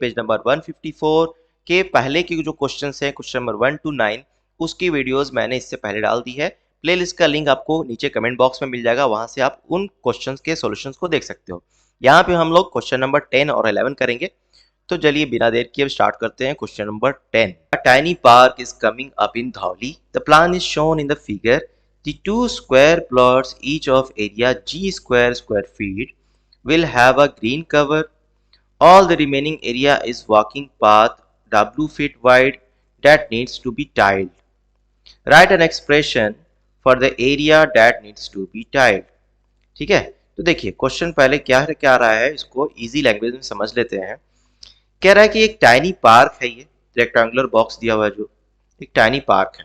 Page number 154 के पहले के जो क्वेश्चंस हैं क्वेश्चन नंबर 1 to 9 उसकी वीडियोस मैंने इससे पहले डाल दी है। प्लेलिस्ट का लिंक आपको नीचे कमेंट बॉक्स में मिल जाएगा, वहां से आप उन क्वेश्चंस के सॉल्यूशंस को देख सकते हो। यहाँ पे हम लोग क्वेश्चन नंबर 10 और 11 करेंगे। तो चलिए बिना देर किए स्टार्ट करते हैं question number 10। A tiny park is coming up in Dhauli. The plan is shown in the figure. The two square plots each of area G square feet will have a green cover. All the remaining area is walking path W feet wide that needs to be tiled. Write an expression for the area that needs to be tiled. ठीक है, तो देखिए question पहले क्या रहा है, इसको easy language में समझ लेते हैं। कह रहा है कि एक टाइनी पार्क है, ये रेक्टेंगुलर बॉक्स दिया हुआ है जो एक टाइनी पार्क है,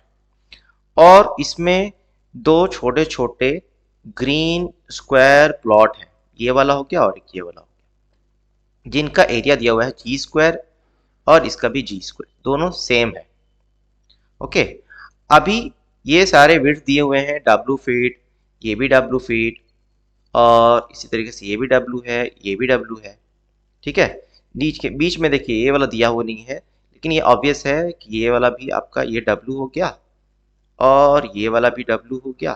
और इसमें दो छोटे छोटे ग्रीन स्क्वायर प्लॉट है, ये वाला हो गया और ये वाला हो गया, जिनका एरिया दिया हुआ है जी स्क्वायर और इसका भी जी स्क्वायर, दोनों सेम है। ओके, अभी ये सारे विड्थ दिए हुए हैं W फीट, ये भी W फीट, और इसी तरीके से ये भी W है, ये भी W है। ठीक है, बीच में देखिए ये वाला दिया हुआ नहीं है, लेकिन ये ऑब्वियस है कि ये वाला भी आपका ये W हो गया और ये वाला भी W हो गया,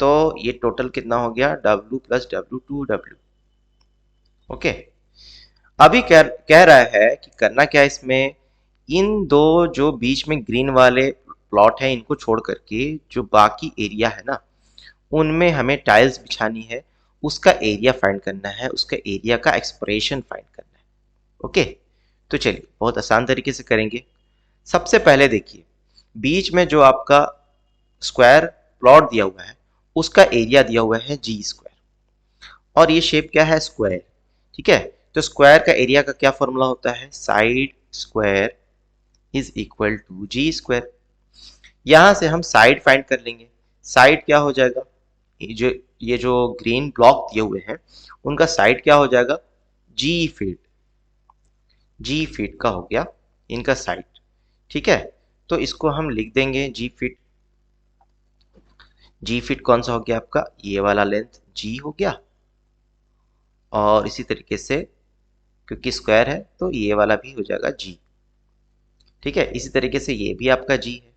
तो ये टोटल कितना हो गया W plus W 2W। Okay, अभी कह रहा है कि करना क्या है इसमें, इन दो जो बीच में ग्रीन वाले प्लॉट है इनको छोड़ करके जो बाकी एरिया है ना उनमें हमें टाइल्स बिछानी है, उसका एरिया फाइंड करना है, उसका एरिया का एक्सप्रेशन फाइंड करना है। ओके, तो चलिए बहुत आसान तरीके से करेंगे। सबसे पहले देखिए बीच में जो आपका स्क्वायर प्लॉट दिया हुआ है उसका एरिया दिया हुआ है जी स्क्वायर, और ये शेप क्या है स्क्वायर। ठीक है, तो स्क्वायर का एरिया का क्या फॉर्मूला होता है, side square is equal to g square. यहां से हम साइड फाइंड कर लेंगे। साइड क्या हो जाएगा, ये जो ग्रीन ब्लॉक दिए हुए हैं उनका साइड क्या हो जाएगा, जी फीट, जी फीट का हो गया इनका साइड। ठीक है, तो इसको हम लिख देंगे जी फीट। जी फीट कौन सा हो गया आपका, ये वाला लेंथ जी हो गया, और इसी तरीके से क्योंकि स्क्वायर है तो ये वाला भी हो जाएगा जी। ठीक है, इसी तरीके से ये भी आपका जी है।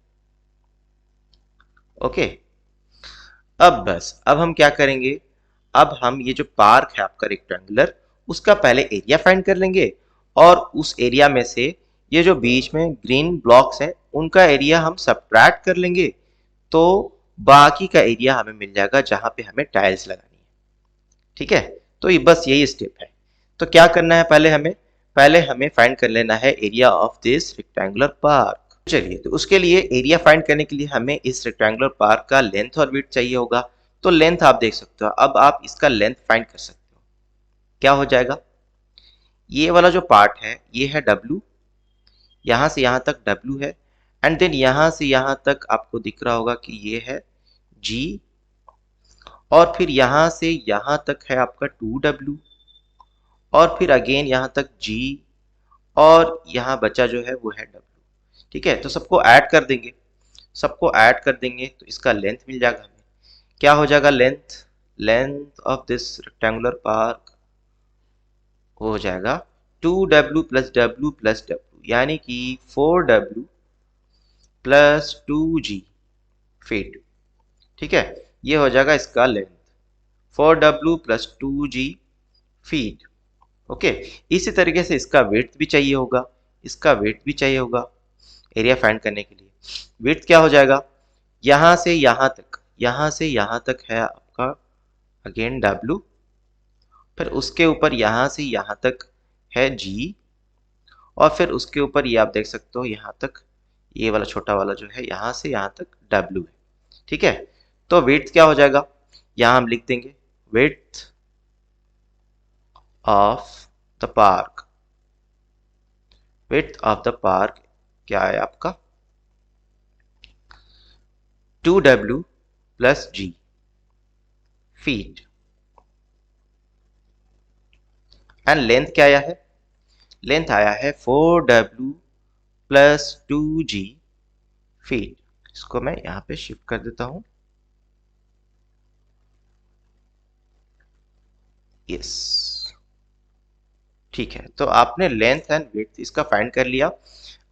ओके, अब हम क्या करेंगे, अब हम ये जो पार्क है आपका रेक्टेंगुलर उसका पहले एरिया फाइंड कर लेंगे, और उस एरिया में से ये जो बीच में ग्रीन ब्लॉक्स हैं उनका एरिया हम सबट्रैक्ट कर लेंगे, तो बाकी का एरिया हमें मिल जाएगा जहां पे हमें टाइल्स लगानी है। ठीक है, तो ये बस यही स्टेप है। तो क्या करना है, पहले हमें फाइंड कर लेना है area of this rectangular park. चलिए, तो उसके लिए एरिया फाइंड करने के लिए हमें इस रेक्टेंगुलर पार्क का लेंथ और विड्थ चाहिए होगा। तो लेंथ आप देख सकते हो, अब आप इसका लेंथ फाइंड कर सकते हो। क्या हो जाएगा, ये वाला जो पार्ट है ये है W, यहां से यहां तक W है, एंड देन यहां से यहां तक आपको दिख रहा होगा कि ये है G, और फिर यहां से यहां तक है आपका 2W, और फिर अगेन यहां तक G, और यहां बचा जो है वो है W। ठीक है, तो सबको ऐड कर देंगे तो इसका लेंथ मिल जाएगा हमें। क्या हो जाएगा length, length of this rectangular park हो जाएगा 2W plus W plus W, यानी कि 4W प्लस 2G फीट। ठीक है, ये हो जाएगा इसका length 4W plus 2G feet. Okay, इसी तरीके से इसका वेट भी चाहिए होगा, इसका वेट भी चाहिए होगा एरिया फाइंड करने के लिए। विड्थ क्या हो जाएगा, यहां से यहां तक, यहां से यहां तक है आपका अगेन W, फिर उसके ऊपर यहां से यहां तक है G, और फिर उसके ऊपर ये आप देख सकते हो यहां तक ये वाला छोटा वाला जो है यहां से यहां तक W है। ठीक है, तो विड्थ क्या हो जाएगा, यहां हम लिख देंगे width of the park, width of the park क्या है आपका 2W plus G feet, and length क्या आया है, लेंथ आया है 4W प्लस 2G फीट। इसको मैं यहां पे शिफ्ट कर देता हूं, यस। ठीक है, तो आपने लेंथ एंड विड्थ इसका फाइंड कर लिया।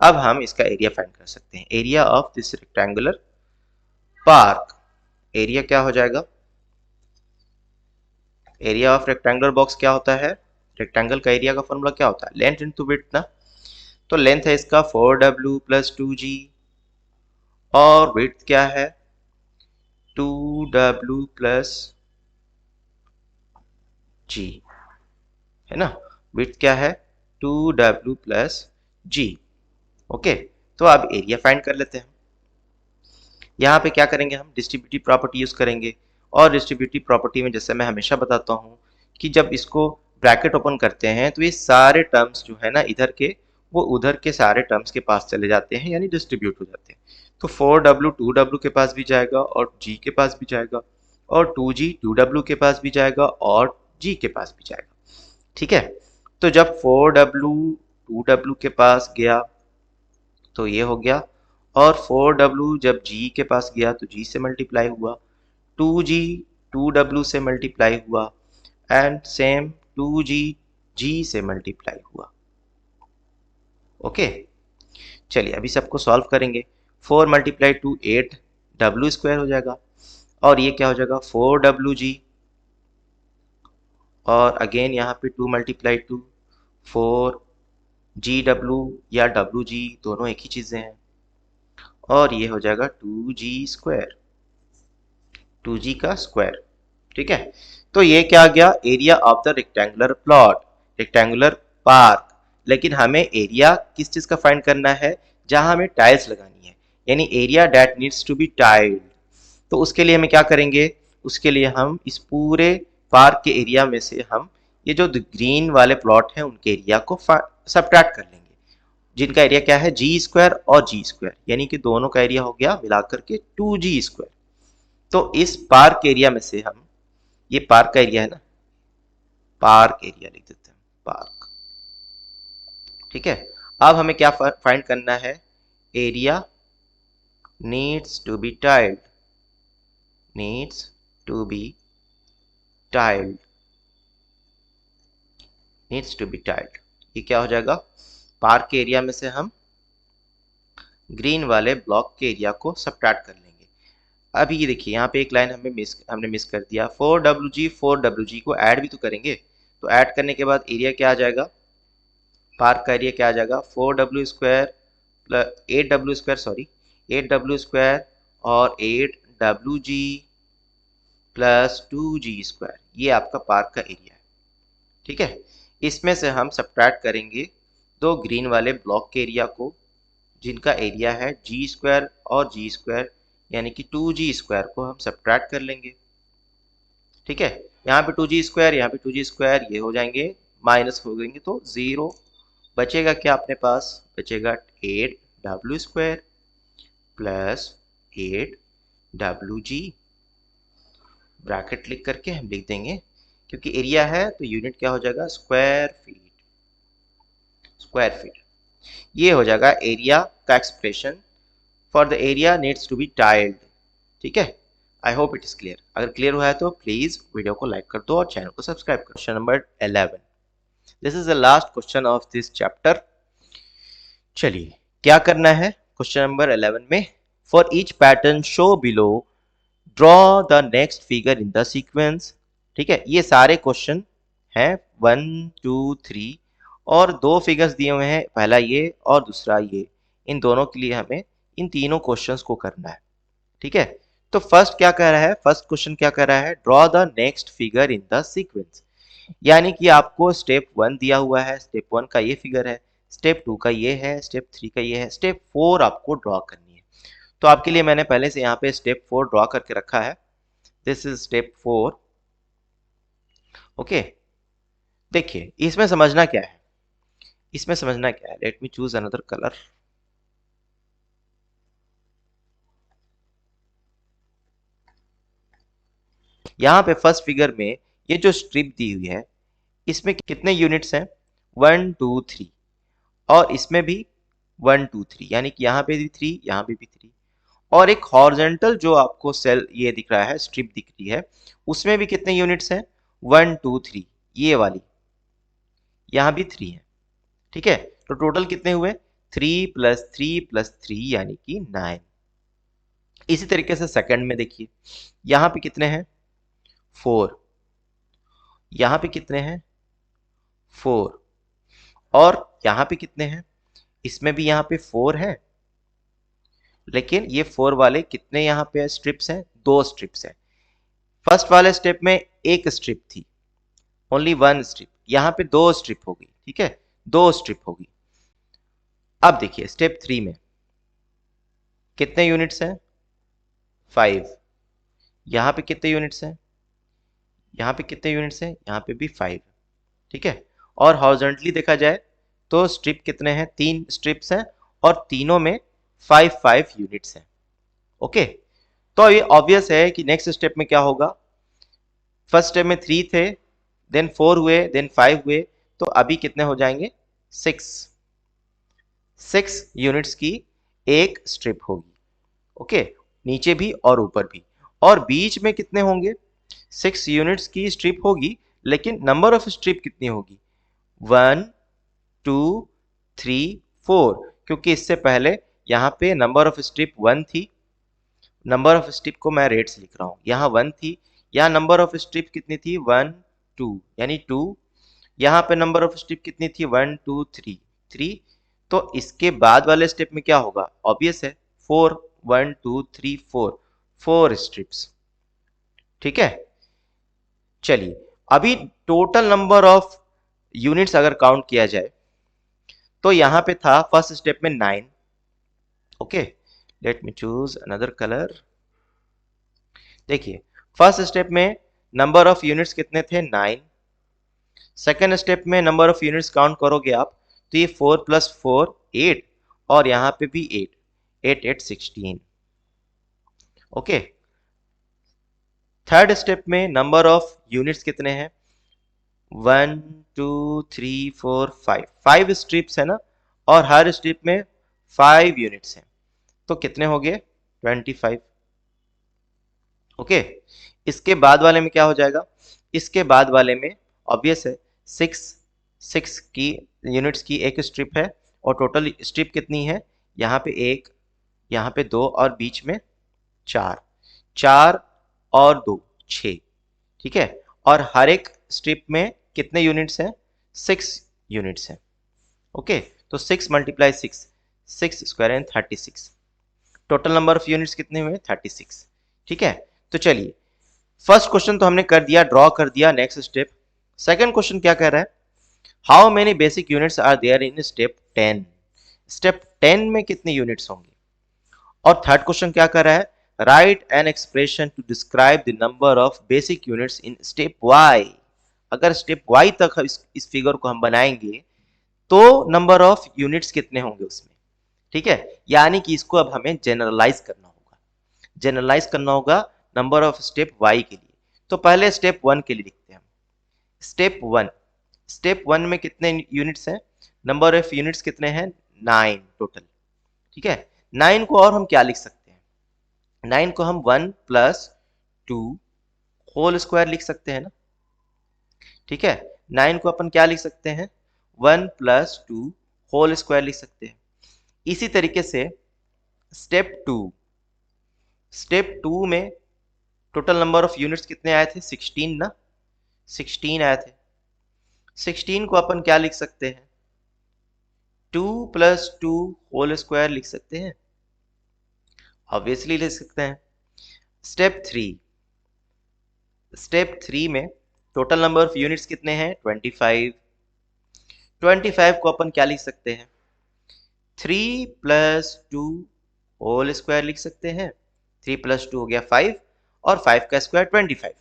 अब हम इसका एरिया फाइंड कर सकते हैं। Area of this rectangular park, area क्या हो जाएगा? एरिया ऑफ रेक्टेंगुलर बॉक्स क्या होता है? रेक्टेंगल का एरिया का फॉर्मूला क्या होता है? लेंथ इनटू विड्थ ना। तो लेंथ है इसका 4w प्लस 2g, और विड्थ क्या है? 2w प्लस g, है ना। विड्थ क्या है? 2w plus g। ओके, तो अब एरिया फाइंड कर लेते हैं। यहाँ पे क्या करेंगे, हम डिस्ट्रीब्यूटिव प्रॉपर्टी यूज करेंगे। और डिस्ट्रीब्यूटिव प्रॉपर्टी में जैसे मैं हमेशा बताता हूँ कि जब इसको ब्रैकेट ओपन करते हैं तो ये सारे टर्म्स जो है ना इधर के, वो उधर के सारे टर्म्स के पास चले जाते हैं, यानी डिस्ट्रीब्यूट हो जाते हैं। तो 4w 2w के पास भी जाएगा और g के पास भी जाएगा, और 2g 2w के पास भी जाएगा और g के पास भी जाएगा। ठीक है, तो जब 4w 2w के पास गया तो ये हो गया, और 4w जब g के पास गया तो g से मल्टीप्लाई हुआ, 2g 2w से मल्टीप्लाई हुआ, एंड सेम 2g g से मल्टीप्लाई हुआ। ओके, चलिए अभी सबको सॉल्व करेंगे। 4 मल्टीप्लाई 2 8 w स्क्वायर हो जाएगा, और ये क्या हो जाएगा 4wg, और अगेन यहाँ पे 2 मल्टीप्लाई 2 4gw या wg, दोनों एक ही चीज़ें हैं, और ये हो जाएगा 2g स्क्वायर, 2g का स्क्वायर। ठीक है, तो ये क्या आ गया? Area of the rectangular plot, rectangular park. लेकिन हमें एरिया किस चीज का फाइंड करना है? जहां हमें टाइल्स लगानी है, यानी area that needs to be tiled. तो उसके लिए हमें क्या करेंगे? उसके लिए हम इस पूरे पार्क के एरिया में से हम ये जो ग्रीन वाले प्लॉट हैं उनके एरिया को सबट्रैक्ट कर लेंगे, जिनका एरिया क्या है? जी स्क्वायर और जी स्क्वायर, यानी कि दोनों का एरिया हो गया मिलाकर के 2g स्क्वायर। तो इस पार्क एरिया में से हम, ये पार्क का एरिया है ना, पार्क एरिया लिख देते हैं, पार्क। ठीक है, अब हमें क्या फाइंड करना है? Area needs to be tiled, needs to be tiled, needs to be tiled. ये क्या हो जाएगा? पार्क के एरिया में से हम ग्रीन वाले ब्लॉक के एरिया को सबट्रैक्ट कर लेंगे। अभी ये देखिए यहाँ पे एक लाइन हमने मिस कर दिया। 4wg को ऐड भी तो करेंगे, तो ऐड करने के बाद एरिया क्या आ जाएगा? पार्क का एरिया क्या आ जाएगा? 4w square plus 8w square, sorry 8w square और 8wg प्लस 2g स्क्वायर, ये आपका पार्क का एरिया है। ठीक है, इसमें से हम सबट्रैक्ट करेंगे दो ग्रीन वाले ब्लॉक के एरिया को, जिनका एरिया है जी स्क्वायर और जी स्क्वायर, यानी कि 2g स्क्वायर को हम सबट्रैक्ट कर लेंगे। ठीक है, यहाँ पे 2g स्क्वायर, यहाँ पे 2g स्क्वायर, ये हो जाएंगे माइनस हो जाएंगे, तो 0 बचेगा। क्या अपने पास बचेगा? 8w square plus 8wg, bracket लिख करके हम लिख देंगे, क्योंकि एरिया है तो यूनिट क्या हो जाएगा? Square feet, square feet. ये हो जाएगा एरिया का expression for the area needs to be tiled. ठीक है, I hope it is clear. अगर क्लियर हुआ है तो प्लीज वीडियो को लाइक कर दो और चैनल को सब्सक्राइब करो। Question number 11, this is the last question of this chapter. चलिए क्या करना है क्वेश्चन नंबर 11 में? For each pattern show below draw the next figure in the sequence. ठीक है, ये सारे क्वेश्चन हैं 1 2 3, और दो फिगर्स दिए हुए हैं, पहला ये और दूसरा ये। इन दोनों के लिए हमें इन तीनों क्वेश्चंस को करना है। ठीक है, तो फर्स्ट क्या कह रहा है? फर्स्ट क्वेश्चन क्या कह रहा है? Draw the next figure in the sequence, यानी कि आपको स्टेप 1 दिया हुआ है, स्टेप 1 का ये फिगर है, स्टेप 2 का ये है, स्टेप 3 का ये है, स्टेप 4 आपको ड्रॉ करनी है। तो आपके लिए मैंने पहले से यहाँ पे स्टेप 4 ड्रॉ करके रखा है। This is step 4। ओके, देखिए इसमें समझना क्या है, इसमें समझना क्या है। Let me choose another colour. यहाँ पे फर्स्ट फिगर में ये जो स्ट्रिप दी हुई है, इसमें कितने यूनिट्स हैं? 1 2 3, और इसमें भी 1 2 3, यानी कि यहाँ पे भी 3, यहाँ पे भी 3, और एक हॉरिजॉन्टल जो आपको सेल ये दिख रहा है, स्ट्रिप दिख रही है, उसमें भी कितने यूनिट्स हैं? 1 2 3, ये वाली, यहाँ भी 3 है, ठीक है। तो टोटल कितने हुए, 3 + 3 + 3 यानी कि 9। इसी तरीके से सेकंड में देखिए, यहाँ पे कितने हैं, 4, यहाँ पे कितने हैं, 4, और यहाँ पे कितने हैं, इसमें भी यहाँ पे 4 है, लेकिन ये 4 वाले कितने यहाँ पे स्ट्रिप्स हैं, 2 स्ट्रिप्स हैं। फर्स्ट वाले स्टेप में एक स्ट्रिप थी, ओनली 1 स्ट्रिप, यहाँ पे 2 स्ट्रिप होगी, ठीक है, 2 स्ट्रिप होगी। अब देखिए स्टेप 3 में कितने यूनिट्स हैं, 5। यहाँ पे कितने यूनिट्स हैं, यहाँ पे कितने यूनिट्स हैं, यहाँ पे भी 5, ठीक है। और हॉरिजॉन्टली देखा जाए तो स्ट्रिप कितने हैं, 3 स्ट्रिप्स हैं, और तीनों में 5 यूनिट्स हैं, ओके। तो ये ऑब्वियस है कि नेक्स्ट स्टेप में क्या होगा, फर्स्ट स्टेप में 3 थे, देन 4 हुए, देन 5 हुए, तो अभी कितने हो जाएंगे, 6 यूनिट्स की एक स्ट्रिप होगी, ओके, नीचे भी और ऊपर भी। और बीच में कितने होंगे, 6 यूनिट्स की स्ट्रिप होगी, लेकिन नंबर ऑफ स्ट्रिप कितनी होगी, 1 2 3 4, क्योंकि इससे पहले यहाँ पे नंबर ऑफ स्ट्रिप 1 थी, नंबर ऑफ स्ट्रिप को मैं रेट्स लिख रहा हूँ, यहाँ 1 थी, यहाँ नंबर ऑफ स्ट्रिप कितनी थी, 1 2 यानी 2, यहाँ पे नंबर ऑफ स्ट्रिप कितनी थी, 1 2 3 3। तो इसके बाद वाले स्टेप में क्या होगा, ऑब्वियस है, 4 1 2 3 4 4 स्ट्रिप्स, ठीक है। चलिए अभी टोटल नंबर ऑफ यूनिट्स अगर काउंट किया जाए तो यहाँ पे था फर्स्ट स्टेप में 9, okay. Let me choose another colour. देखिए फर्स्ट स्टेप में नंबर ऑफ यूनिट्स कितने थे, 9। सेकेंड स्टेप में नंबर ऑफ यूनिट्स काउंट करोगे आप तो ये 4 + 4 8, और यहाँ पे भी 8 8 8 16, ओके। थर्ड स्टेप में नंबर ऑफ यूनिट्स कितने हैं, 1 2 3 4 5 5 स्ट्रिप्स है ना, और हर स्ट्रिप में 5 यूनिट्स हैं, तो कितने हो गए, 25, ओके। इसके बाद वाले में क्या हो जाएगा, इसके बाद वाले में ऑब्वियस है 6 की यूनिट्स की एक स्ट्रिप है, और टोटल स्ट्रिप कितनी है, यहाँ पे 1, यहाँ पे 2, और बीच में 4 4 और 2 6, ठीक है। और हर एक स्ट्रिप में कितने यूनिट्स हैं, 6 यूनिट्स हैं, ओके। तो 6 × 6 6 square and 36, total number of units कितने हुए, 36, ठीक है। तो चलिए फर्स्ट क्वेश्चन तो हमने कर दिया, ड्रॉ कर दिया। नेक्स्ट स्टेप, सेकंड क्वेश्चन क्या कह रहा है, how many basic units are there in step 10, step 10 में कितने यूनिट्स होंगे। और थर्ड क्वेश्चन क्या कर रहा है, write an expression to describe the number of basic units in step y. अगर स्टेप वाई तक इस फिगर को हम बनाएंगे तो नंबर ऑफ यूनिट्स कितने होंगे उसमें, ठीक है। यानी कि इसको अब हमें जनरलाइज करना होगा, जनरलाइज करना होगा नंबर ऑफ स्टेप वाई के लिए। तो पहले स्टेप 1 के लिए लिखते हैं हम, स्टेप 1 में कितने यूनिट्स हैं, नंबर ऑफ यूनिट्स कितने हैं, 9 टोटल, ठीक है। 9 को और हम क्या लिख सकते हैं, 9 को हम 1 + 2 होल स्क्वायर लिख सकते हैं ना, ठीक है। 9 को अपन क्या लिख सकते हैं, 1 + 2 होल स्क्वायर लिख सकते हैं। इसी तरीके से स्टेप 2 में टोटल नंबर ऑफ यूनिट्स कितने आए थे, 16 ना, 16 आए थे। 16 को अपन क्या लिख सकते हैं, 2 + 2 होल स्क्वायर लिख सकते हैं, ऑब्वियसली लिख सकते हैं। स्टेप 3 में टोटल नंबर ऑफ यूनिट्स कितने हैं, 25। 25 को अपन क्या लिख सकते हैं, 3 + 2 होल स्क्वायर लिख सकते हैं, 3 + 2 हो गया 5, और 5 का स्क्वायर 25।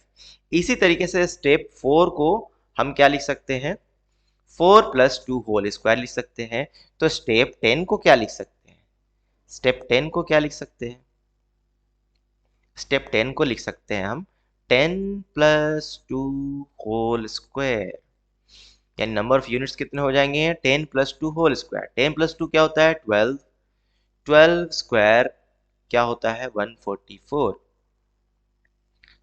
इसी तरीके से स्टेप 4 को हम क्या लिख सकते हैं, 4 + 2 होल स्क्वायर लिख सकते हैं। तो स्टेप 10 को क्या लिख सकते हैं, स्टेप 10 को क्या लिख सकते हैं, स्टेप 10 को लिख सकते हैं हम 10 + 2 होल स्क्वायर, यानी नंबर ऑफ यूनिट्स कितने हो जाएंगे, 10 + 2 होल स्क्वायर। 10 + 2 क्या होता है, 12, 12 स्क्वायर क्या होता है, 144,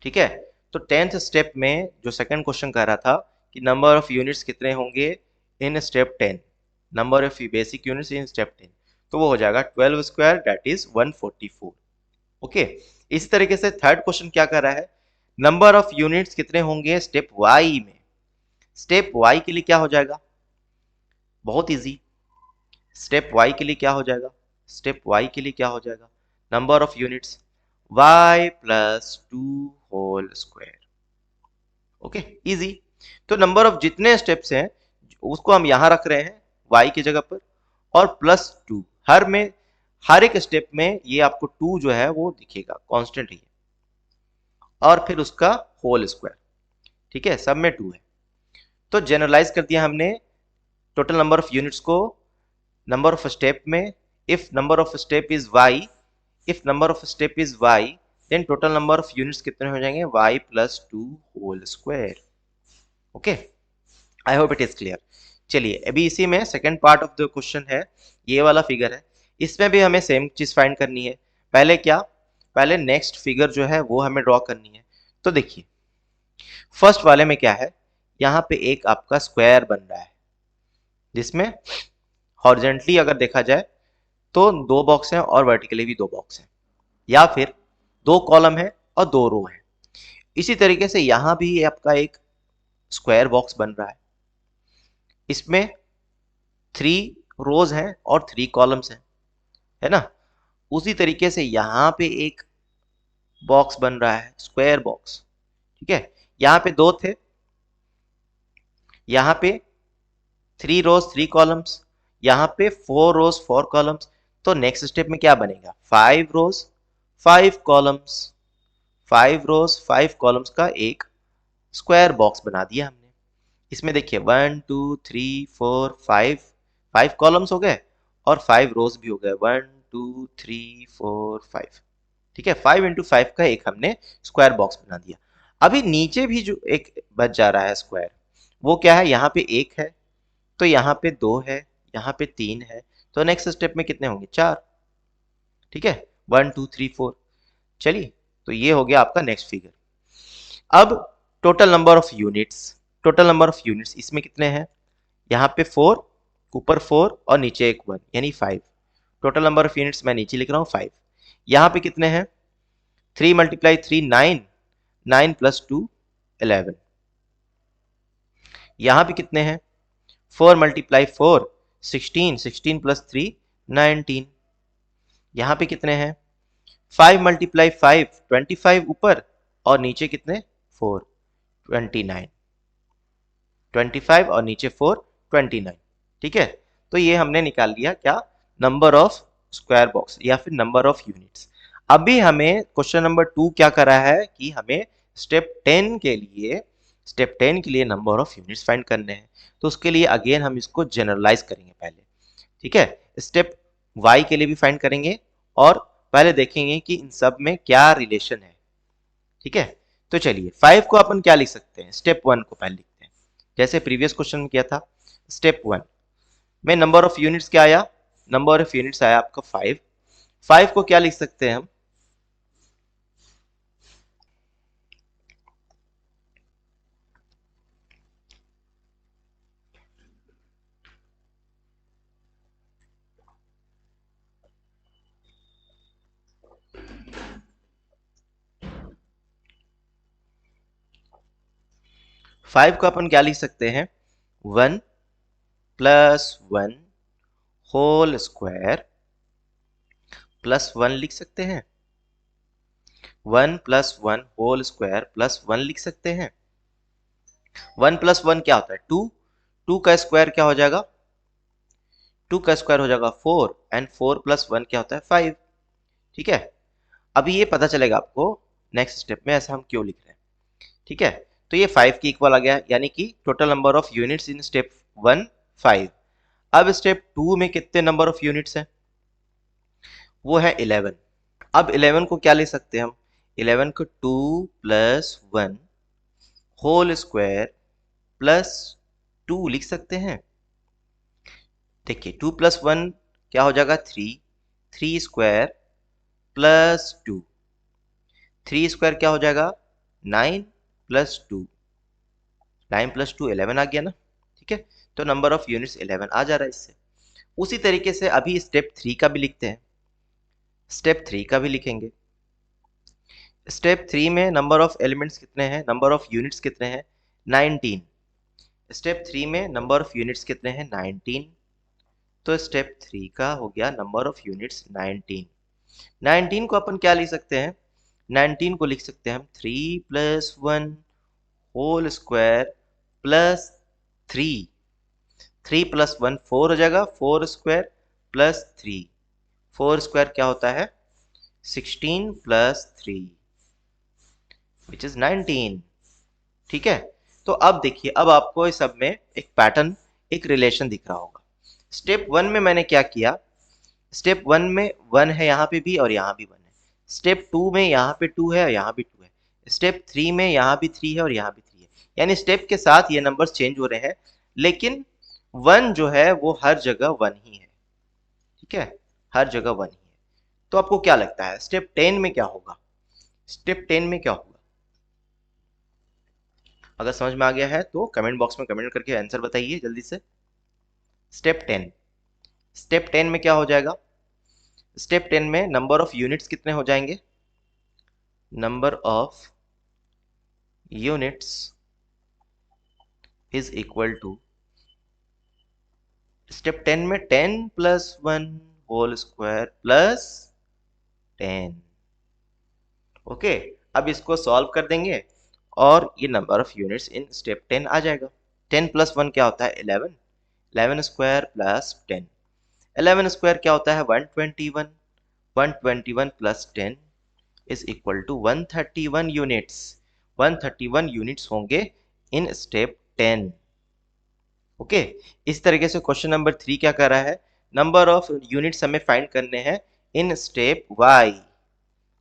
ठीक है। तो 10th स्टेप में जो सेकंड क्वेश्चन कह रहा था कि नंबर ऑफ यूनिट्स कितने होंगे in step 10, number of basic units in step 10, तो वो हो जाएगा 12 स्क्वायर दैट इज 144। ओके, इसी तरीके से थर्ड क्वेश्चन क्या कर रहा है, नंबर ऑफ यूनिट्स कितने होंगे स्टेप वाई में। स्टेप वाई के लिए क्या हो जाएगा, बहुत इजी। स्टेप वाई के लिए क्या हो जाएगा, स्टेप वाई के लिए क्या हो जाएगा, number of units y plus 2 whole square. Okay, easy. तो नंबर ऑफ जितने स्टेप्स हैं उसको हम यहां रख रहे हैं y की जगह पर, और प्लस 2 हर एक स्टेप में ये आपको 2 जो है वो दिखेगा, कांस्टेंट ही, और फिर उसका होल स्क्वायर। ठीक है, सब में 2 है। तो जनरलाइज कर दिया हमने टोटल नंबर ऑफ यूनिट्स को नंबर ऑफ स्टेप में। If number of step is y, if number of step is y, then total number of units कितने हो जाएंगे, y plus 2 whole square. Okay, I hope it is clear. चलिए अभी इसी में second part of the question है, ये वाला फिगर है, इसमें भी हमें सेम चीज फाइंड करनी है। पहले क्या, पहले नेक्स्ट फिगर जो है वो हमें ड्रॉ करनी है। तो देखिए फर्स्ट वाले में क्या है, यहाँ पे एक आपका स्क्वायर बन रहा है जिसमें हॉरिजेंटली अगर देखा जाए तो 2 बॉक्स हैं और वर्टिकली भी 2 बॉक्स हैं, या फिर 2 कॉलम है और 2 रो है। इसी तरीके से यहाँ भी आपका एक स्क्वायर बॉक्स बन रहा है, इसमें 3 रोज हैं और 3 कॉलम्स हैं, है ना। उसी तरीके से यहाँ पे एक बॉक्स बन रहा है, स्क्वायर बॉक्स। ठीक है, यहाँ पे 2 थे, यहाँ पे 3 रोज 3 कॉलम्स, यहाँ पे 4 रोज 4 कॉलम्स। तो नेक्स्ट स्टेप में क्या बनेगा, 5 रोज 5 कॉलम्स, 5 रोज 5 कॉलम्स का एक स्क्वायर बॉक्स बना दिया हमने। इसमें देखिए 1 2 3 4 5 कॉलम्स हो गए और 5 रोज भी हो गए, 1 2 3 4 5। ठीक है, 5 इंटू 5 का एक हमने स्क्वायर बॉक्स बना दिया। अभी नीचे भी जो एक बच जा रहा है स्क्वायर, वो क्या है, यहाँ पे 1 है, तो यहाँ पे 2 है, यहाँ पे 3 है, तो नेक्स्ट स्टेप में कितने होंगे, 4। ठीक है, 1 2 3 4। चलिए, तो ये हो गया आपका नेक्स्ट फिगर। अब total number of units, total number of units इसमें कितने हैं, यहाँ पे 4, ऊपर 4 और नीचे एक 1 यानी 5। टोटल नंबर ऑफ यूनिट्स मैं नीचे लिख रहा हूँ 5। यहाँ पे कितने हैं, 3 मल्टीप्लाई 3 9, 9 प्लस 2 11। यहाँ पे कितने हैं, 4 मल्टीप्लाई 4 16, 16 प्लस 3 19। यहाँ पे कितने हैं, 5 मल्टीप्लाई 5 25 ऊपर और नीचे कितने 4 29, 25 और नीचे 4 29। ठीक है, तो ये हमने निकाल लिया क्या, नंबर ऑफ स्क्वायर बॉक्स या फिर नंबर ऑफ यूनिट्स। अभी हमें क्वेश्चन नंबर 2 क्या करा है कि हमें स्टेप 10 के लिए, स्टेप 10 के लिए नंबर ऑफ यूनिट्स फाइंड करने हैं। तो उसके लिए अगेन हम इसको जनरलाइज करेंगे पहले। ठीक है, स्टेप y के लिए भी फाइंड करेंगे और पहले देखेंगे कि इन सब में क्या रिलेशन है। ठीक है, तो चलिए 5 को अपन क्या लिख सकते हैं, स्टेप 1 को पहले लिखते हैं, जैसे प्रीवियस क्वेश्चन में किया था। स्टेप 1 में नंबर ऑफ यूनिट्स क्या आया, नंबर ऑफ यूनिट्स आया आपका 5। 5 को क्या लिख सकते हैं हम, 5 को अपन क्या लिख सकते हैं, 1 प्लस 1 होल स्क्वायर प्लस 1 लिख सकते हैं, 1 प्लस 1 होल स्क्वायर प्लस 1 लिख सकते हैं। 1 प्लस 1 क्या होता है, 2, 2 का स्क्वायर क्या हो जाएगा, 2 का स्क्वायर हो जाएगा 4 एंड 4 प्लस 1 क्या होता है 5। ठीक है, अभी ये पता चलेगा आपको नेक्स्ट स्टेप में ऐसा हम क्यों लिख रहे हैं। ठीक है, तो ये 5 की इक्वल आ गया, यानी कि total number of units in step 1 5। अब स्टेप 2 में कितने नंबर ऑफ यूनिट्स हैं, वो है 11। अब 11 को क्या ले सकते हैं हम, 11 को 2 प्लस 1 होल स्क्वायर प्लस 2 लिख सकते हैं। देखिए 2 प्लस 1 क्या हो जाएगा 3, 3 स्क्वायर प्लस 2, 3 स्क्वायर क्या हो जाएगा 9 प्लस 2, 9 प्लस 2 11 आ गया ना। ठीक है, तो नंबर ऑफ यूनिट्स 11 आ जा रहा है इससे। उसी तरीके से अभी स्टेप 3 का भी लिखते हैं, स्टेप 3 का भी लिखेंगे। स्टेप 3 में नंबर ऑफ एलिमेंट्स कितने हैं, नंबर ऑफ यूनिट्स कितने हैं, 19। स्टेप 3 में नंबर ऑफ यूनिट्स कितने हैं, 19। तो स्टेप 3 का हो गया नंबर ऑफ यूनिट्स 19। 19 को अपन क्या लिख सकते हैं, 19 को लिख सकते हैं हम 3 plus 1 whole square plus 3। 3 plus 1 4 हो जाएगा, 4 स्क्वायर प्लस 3। 4 स्क्वायर क्या होता है, 16 प्लस 3 विच इज 19। ठीक है। तो अब देखिए, अब आपको इस सब में एक पैटर्न, एक रिलेशन दिख रहा होगा। स्टेप 1 में मैंने क्या किया, स्टेप 1 में 1 है यहाँ पे भी और यहाँ भी 1 है। स्टेप 2 में यहाँ पे 2 है और यहाँ भी 2 है। स्टेप 3 में यहाँ भी 3 है और यहाँ भी 3 है। यानी स्टेप के साथ ये नंबर्स चेंज हो रहे हैं, लेकिन 1 जो है वो हर जगह 1 ही है। ठीक है, हर जगह 1 ही है। तो आपको क्या लगता है स्टेप 10 में क्या होगा, स्टेप 10 में क्या होगा? अगर समझ में आ गया है तो कमेंट बॉक्स में कमेंट करके आंसर बताइए जल्दी से। स्टेप 10, स्टेप 10 में क्या हो जाएगा, स्टेप 10 में नंबर ऑफ यूनिट्स कितने हो जाएंगे, number of units is equal to, step 10 में 10 plus 1 whole square plus 10। Okay, अब इसको सॉल्व कर देंगे और ये number of units in step 10 आ जाएगा। 10 प्लस 1 क्या होता है, 11। 11 स्क्वायर प्लस 10। 11 स्क्वायर क्या होता है, 121। 121 plus 10 is equal to 131 units. 131 units होंगे इन स्टेप 10। ओके, इस तरीके से क्वेश्चन नंबर 3 क्या कर रहा है, नंबर ऑफ यूनिट्स हमें फाइंड करने हैं इन स्टेप y।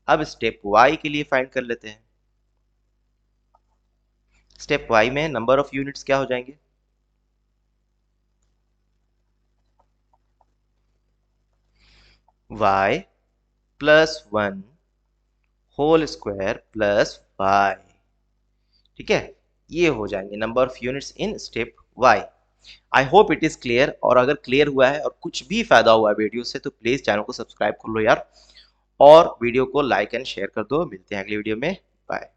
अब स्टेप y के लिए फाइंड कर लेते हैं। स्टेप y में नंबर ऑफ यूनिट्स क्या हो जाएंगे, y plus 1 whole square plus y। ठीक है, ये हो जाएंगे number of units in step y। I hope it is clear, और अगर क्लियर हुआ है और कुछ भी फायदा हुआ है वीडियो से तो प्लीज चैनल को सब्सक्राइब कर लो यार, और वीडियो को लाइक एंड शेयर कर दो। मिलते हैं अगली वीडियो में, बाय।